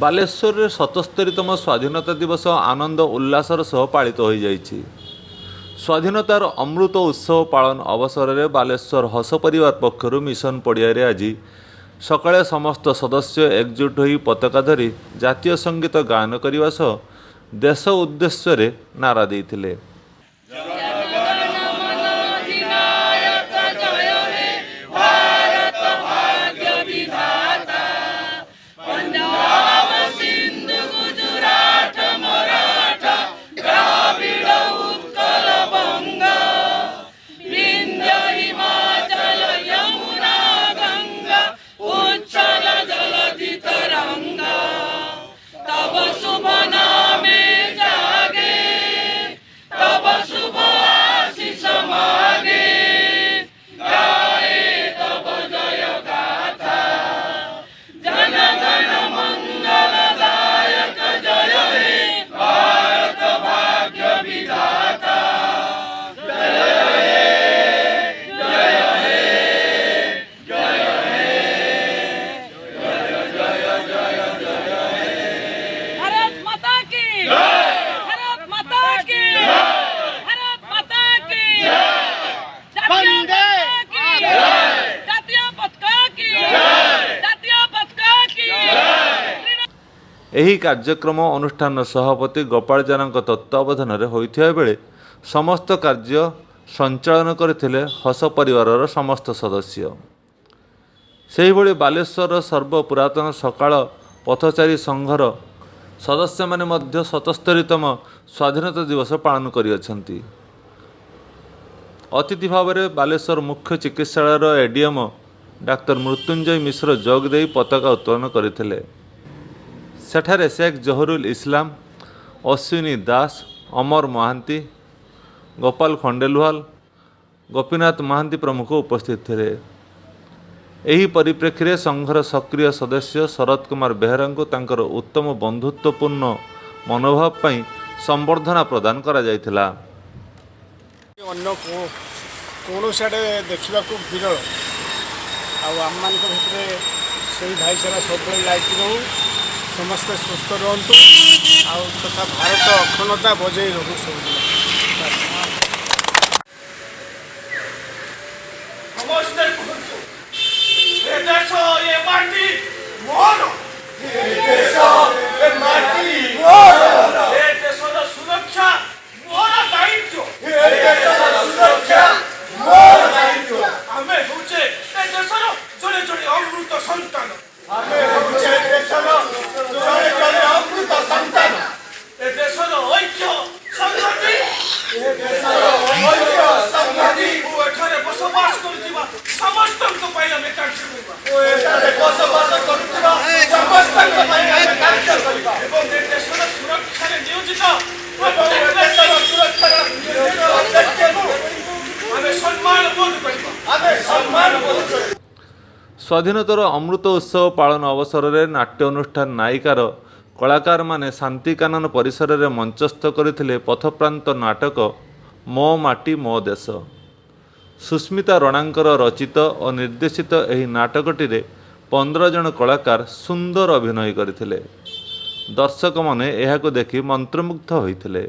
ବାଲେଶ୍ୱରରେ 77ତମ ସ୍ୱାଧୀନତା ଦିବସ ଆନନ୍ଦ ଉଲ୍ଲାସର ସହ ପାଳିତ ହୋଇଯାଇଛି। ସ୍ୱାଧୀନତାର ଅମୃତ ଉତ୍ସବ ପାଳନ ଅବସରରେ ବାଲେଶ୍ୱର ହସ ପରିବାର ପକ୍ଷରୁ ମିଶନ ପଡ଼ିଆରେ ଆଜି ସକାଳେ ସମସ୍ତ ସଦସ୍ୟ ଏକଜୁଟ ହୋଇ ପତାକା ଧରି ଜାତୀୟ ସଙ୍ଗୀତ ଗାୟନ କରିବା ସହ ଦେଶ ଉଦ୍ଦେଶ୍ୟରେ ନାରା ଦେଇଥିଲେ। ଏହି କାର୍ଯ୍ୟକ୍ରମ ଅନୁଷ୍ଠାନ ସଭାପତି ଗୋପାଳ ଜାନାଙ୍କ ତତ୍ତ୍ୱାବଧାନରେ ହୋଇଥିବା ବେଳେ ସମସ୍ତ କାର୍ଯ୍ୟ ସଞ୍ଚାଳନ କରିଥିଲେ ହସ ପରିବାରର ସମସ୍ତ ସଦସ୍ୟ। ସେହିଭଳି ବାଲେଶ୍ୱରର ସର୍ବପୁରାତନ ସକାଳ ପଥଚାରୀ ସଂଘର ସଦସ୍ୟମାନେ ମଧ୍ୟ 77ତମ ସ୍ୱାଧୀନତା ଦିବସ ପାଳନ କରିଅଛନ୍ତି। ଅତିଥି ଭାବରେ ବାଲେଶ୍ୱର ମୁଖ୍ୟ ଚିକିତ୍ସାଳୟର ଏଡିଏମ୍ ଡାକ୍ତର ମୃତ୍ୟୁଞ୍ଜୟ ମିଶ୍ର ଯୋଗ ଦେଇ ପତାକା ଉତ୍ତୋଳନ କରିଥିଲେ। ସେଠାରେ ଶେଖ୍ ଜହୁରୁଲ ଇସଲାମ, ଅଶ୍ୱିନୀ ଦାସ, ଅମର ମହାନ୍ତି, ଗୋପାଳ ଖଣ୍ଡେଲୱାଲ, ଗୋପୀନାଥ ମହାନ୍ତି ପ୍ରମୁଖ ଉପସ୍ଥିତ ଥିଲେ। ଏହି ପରିପ୍ରେକ୍ଷୀରେ ସଂଘର ସକ୍ରିୟ ସଦସ୍ୟ ଶରତ କୁମାର ବେହେରାଙ୍କୁ ତାଙ୍କର ଉତ୍ତମ ବନ୍ଧୁତ୍ୱପୂର୍ଣ୍ଣ ମନୋଭାବ ପାଇଁ ସମ୍ବର୍ଦ୍ଧନା ପ୍ରଦାନ କରାଯାଇଥିଲା। ଅନ୍ୟ କୌଣସି ଆଡ଼େ ଦେଖିବାକୁ ବିରଳ, ଆଉ ଆମମାନଙ୍କ ଭିତରେ ସେଇ ଭାଇଚାରା ସବୁବେଳେ ଲାଗି ରହୁ, ସମସ୍ତେ ସୁସ୍ଥ ରୁହନ୍ତୁ, ଆଉ ତଥା ଭାରତ ଅଖଣ୍ଡତା ବଜାଇ ରହୁ ସବୁଦିନ। ସମସ୍ତେ କୁହନ୍ତୁ, ଏ ଦେଶ ଏ ମାଟି ମୋର, ଏ ଦେଶ ଏ ମାଟି ମୋର, ଏ ଦେଶର ସୁରକ୍ଷା ମୋର ଦାୟିତ୍ୱ, ଏ ଦେଶର ସୁରକ୍ଷା ମୋର ଦାୟିତ୍ୱ। ଆମେ ହେଉଛେ ଏ ଦେଶର ଜଣେ ଜଣେ ଅମୃତ ସନ୍ତାନ, ଆମେ ହେଉଛେ ଏ ଦେଶର ଜଣେ ଜଣେ ଅମୃତ ସନ୍ତାନ। ଏ ଦେଶର ଐକ୍ୟ ସଂହତି, ଏ ଦେଶର ଐକ୍ୟ ସଂହତି ଓ ଏଠାରେ ବସବାସ କରୁଥିବା ସମସ୍ତଙ୍କ ପାଇଁ ଆମେ କାର୍ଯ୍ୟ କରିବା, ଓ ଏଠାରେ ବସବାସ କରୁଥିବା ସମସ୍ତଙ୍କ ପାଇଁ ଆମେ କାର୍ଯ୍ୟ କରିବା, ଏବଂ ଏ ଦେଶର ସୁରକ୍ଷାରେ ନିୟୋଜିତ ପ୍ରତ୍ୟେକ ଦେଶର ସୁରକ୍ଷାର ବ୍ୟକ୍ତିକୁ ଆମେ ସମ୍ମାନ ବୋଧ କରିବା, ଆମେ ସମ୍ମାନ ବୋଧ କରିବା। ସ୍ୱାଧୀନତାର ଅମୃତ ଉତ୍ସବ ପାଳନ ଅବସରରେ ନାଟ୍ୟ ଅନୁଷ୍ଠାନ ନାୟିକାର କଳାକାରମାନେ ଶାନ୍ତିକାନନ ପରିସରରେ ମଞ୍ଚସ୍ଥ କରିଥିଲେ ପଥପ୍ରାନ୍ତ ନାଟକ ମୋ ମାଟି ମୋ ଦେଶ। ସୁସ୍ମିତା ରଣାଙ୍କର ରଚିତ ଓ ନିର୍ଦ୍ଦେଶିତ ଏହି ନାଟକଟିରେ 15 ଜଣ କଳାକାର ସୁନ୍ଦର ଅଭିନୟ କରିଥିଲେ। ଦର୍ଶକମାନେ ଏହାକୁ ଦେଖି ମନ୍ତ୍ରମୁଗ୍ଧ ହୋଇଥିଲେ।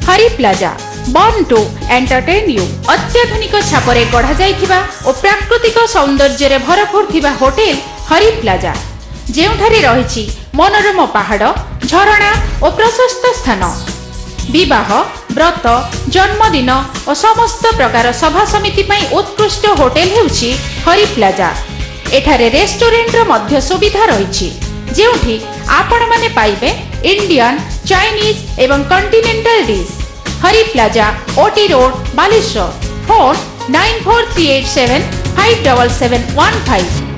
Hari plaza born to entertain you अत्याधुनिक छापरे गढ़ा जाइथिबा ओ प्राकृतिक सौंदर्य रे भरपूर थिबा होटेल हरि प्लाजा जेउठारे रहिछि मनोरम पहाड़ झरणा और प्रशस्त स्थान विवाह व्रत जन्मदिन और समस्त प्रकार सभा समिति पई उत्कृष्ट होटेल हेउछि हरि प्लाजा एठारे रेस्टोरेंट रो मध्य सुविधा रहिछि जेउठी आपण माने पाइबे इंडियन चाइनीज एवं continental dish Hari plaza OT road Baleshwar phone 9438757715